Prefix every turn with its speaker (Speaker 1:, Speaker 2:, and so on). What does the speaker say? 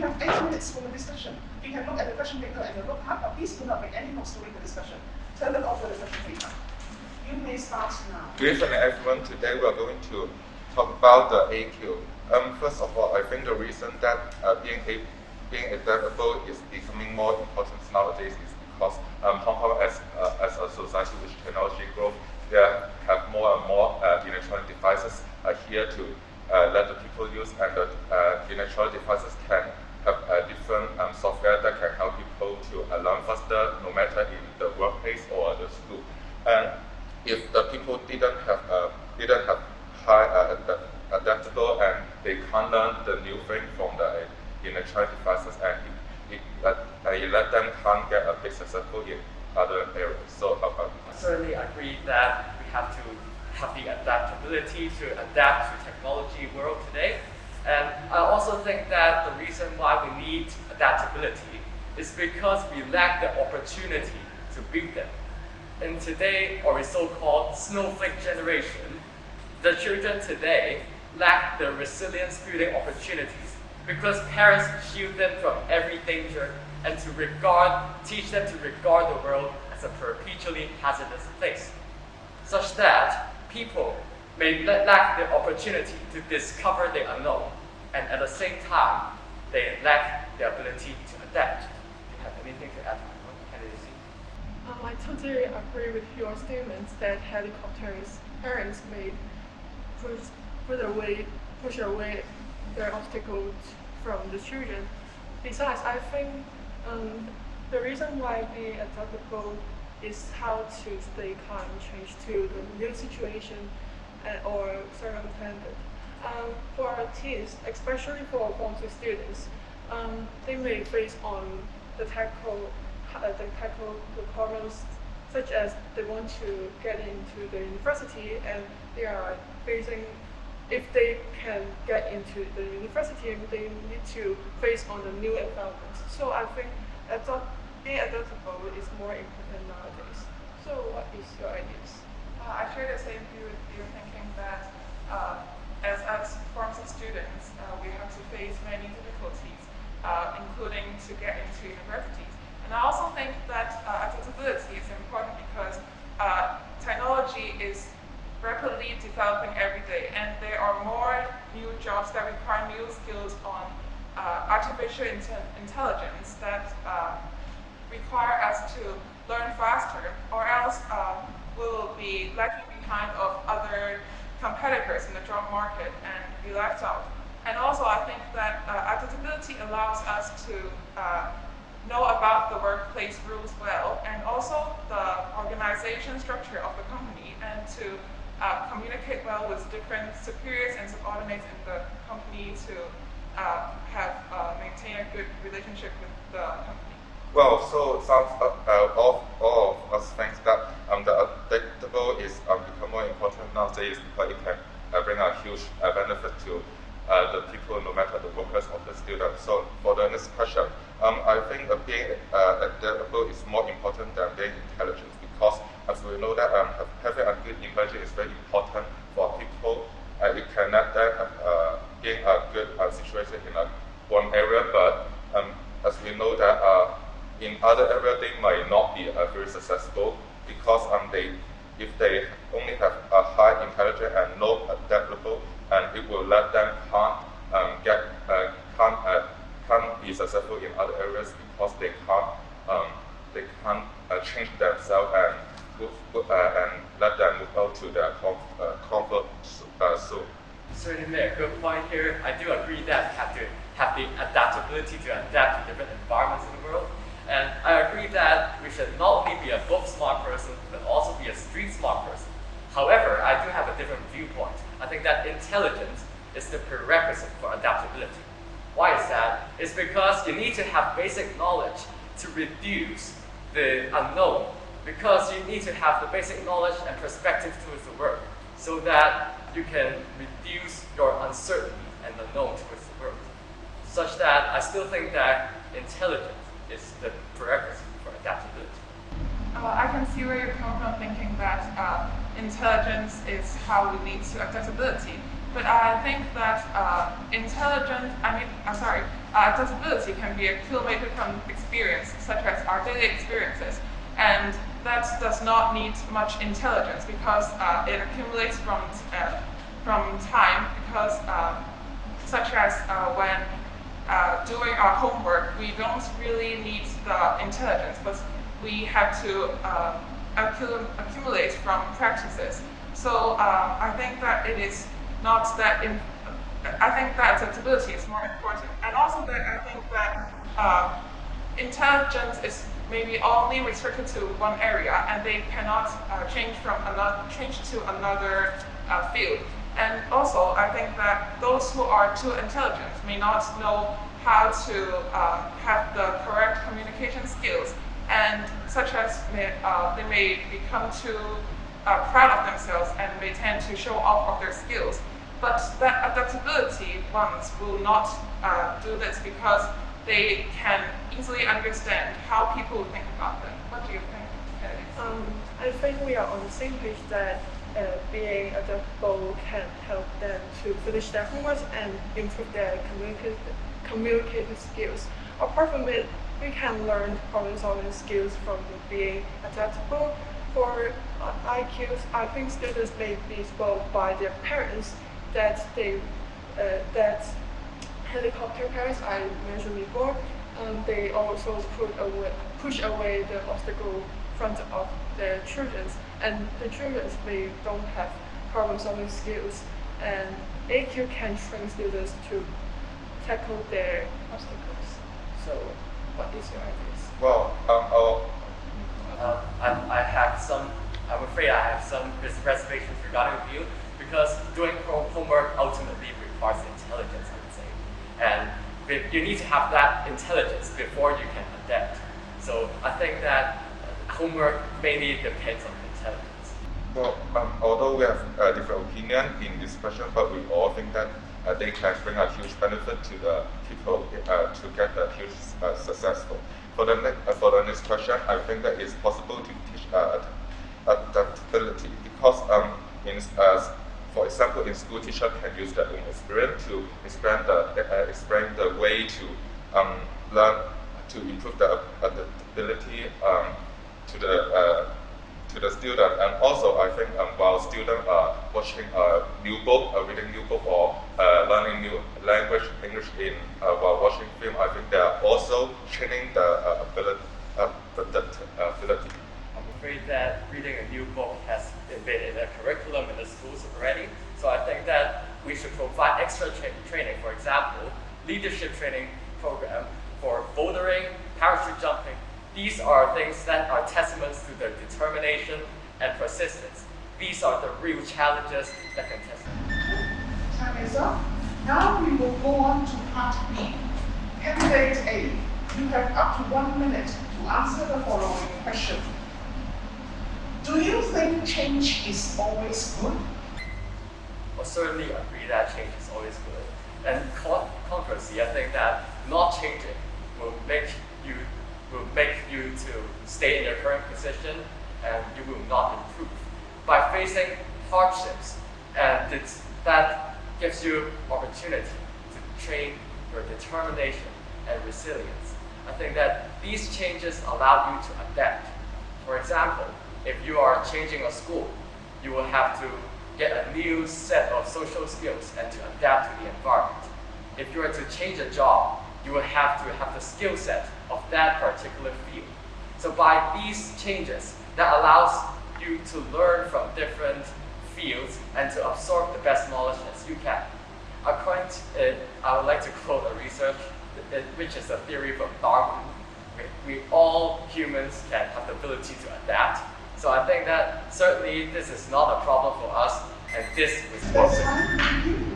Speaker 1: You have 8 minutes for the discussion. You can look at the question paper and look hard, but please do not make any notes during the discussion. Turn them off the discussion paper. You may start now.
Speaker 2: Good evening, everyone. Today we are going to talk about the AQ. First of all, I think the reason that being adaptable is becoming more important nowadays is because Hong Kong as a society with technology growth, there have more and more electronic devices here to let the people use, and the electronic devices can have different software that can help people to learn faster, no matter in the workplace or the school. And if the people didn't have high adaptable and they can't learn the new thing from the electronic devices, and it let them can't get a bit successful in other areas. So how about you?
Speaker 3: I certainly agree that we have to have the adaptability to adapt to technology world today. And I also think that the reason why we need adaptability is because we lack the opportunity to build them. In today, or a so-called snowflake generation, the children today lack the resilience building opportunities because parents shield them from every danger and teach them to regard the world as a perpetually hazardous place, such that people may lack the opportunity to discover the unknown, and at the same time, they lack the ability to adapt. Do you have anything to add?
Speaker 4: I totally agree with your statements that helicopters parents may push away their obstacles from the children. Besides, I think the reason why being adaptable is how to stay calm, change to the new situation or circumstances. For teens, especially for Form 2 students, they may face on the technical requirements, such as they want to get into the university and they are facing, if they can get into the university, they need to face on the new environment. So I think being adaptable is more important nowadays. So what is your ideas?
Speaker 5: I share the same view with you, thinking that as Form 6 students, we have to face many difficulties, including to get into universities. And I also think that adaptability is important because technology is rapidly developing every day, and there are more new jobs that require new skills on artificial intelligence that require us to learn faster, or else we will be lagging behind of other competitors in the job market and be left out. And also, I think that adaptability allows us to know about the workplace rules well, and also the organization structure of the company, and to communicate well with different superiors and subordinates in the company to maintain a good relationship with the company.
Speaker 2: Well, so sounds all of us think that the adaptable is become more important nowadays because it can bring a huge benefit to the people, no matter the workers or the students. So for the next question, I think being adaptable is more important than being intelligent, because as we know that having a good intelligence is very important for people. It can let them gain a good situation in one area, but as we know that in other areas they might not be very successful, because if they only have a high intelligence and no adaptable, and it will let them can't be successful in other areas because they can't change themselves and let them move out to their comfort zone.
Speaker 3: Certainly a good point here. I do agree that we have to have the adaptability to adapt to different environments in the world. And I agree that we should not only be a book smart person, but also be a street smart person. However, I do have a different viewpoint. I think that intelligence is the prerequisite for adaptability. Why is that? It's because you need to have basic knowledge to reduce the unknown, because you need to have the basic knowledge and perspective towards the world, so that you can reduce your uncertainty and unknown towards the world. Such that I still think that intelligence is the prerequisite for adaptability.
Speaker 5: I can see where you're coming from, thinking that intelligence is how we lead to adaptability. But I think that adaptability can be accumulated from experience, such as our daily experiences, and that does not need much intelligence because it accumulates from time. Because such as when doing our homework, we don't really need the intelligence, but we have to accumulate from practices. So I think that it is not that. I think that adaptability is more important, and also that I think that intelligence is maybe only restricted to one area, and they cannot change to another field. And also, I think that those who are too intelligent may not know how to have the correct communication skills, and such as they may become too proud of themselves and may tend to show off of their skills. But that adaptability ones will not do this because they can easily understand how people think about them. What do you think?
Speaker 4: I think we are on the same page that being adaptable can help them to finish their homework and improve their communicative skills. Apart from it, we can learn problem-solving skills from being adaptable. For IQs, I think students may be spoiled by their parents that helicopter parents I mentioned before. They also push away the obstacle in front of their children, and the children may don't have problem-solving skills, and AQ can train students to tackle their obstacles. So, what is your ideas?
Speaker 2: Well,
Speaker 3: I'm afraid I have some reservations regarding the view, because doing homework ultimately requires intelligence, I would say. And you need to have that intelligence before you can adapt. So I think that homework mainly depends on intelligence.
Speaker 2: Well, although we have a different opinion in this question, but we all think that they can bring a huge benefit to the people to get a huge successful. For the next question, I think that it's possible to teach adaptability because for example, in school, teacher can use their own experience to explain the way to learn to improve the adaptability to the student. And also, I think while students are watching a new book, reading new book, or learning new language, English while watching film, I think they are also training the ability.
Speaker 3: I'm afraid that reading a new book has been in the curriculum in the schools already. So I think that we should provide extra training. For example, leadership training program for bouldering, parachute jumping. These are things that are testaments to their determination and persistence. These are the real challenges that can test them.
Speaker 1: Time is up. Now we will go on to part B. Candidate A, you have up to 1 minute to answer the following question. Do you think change is always good?
Speaker 3: I certainly agree that change is always good. And conversely, I think that not changing will make you to stay in your current position, and you will not improve. By facing hardships, and that gives you opportunity to train your determination and resilience. I think that these changes allow you to adapt. For example, if you are changing a school, you will have to get a new set of social skills and to adapt to the environment. If you are to change a job, you will have to have the skill set of that particular field. So by these changes, that allows you to learn from different fields and to absorb the best knowledge as you can. I would like to quote a research, which is a theory from Darwin. We all humans can have the ability to adapt. So I think that certainly this is not a problem for us, and this is
Speaker 1: That's fine.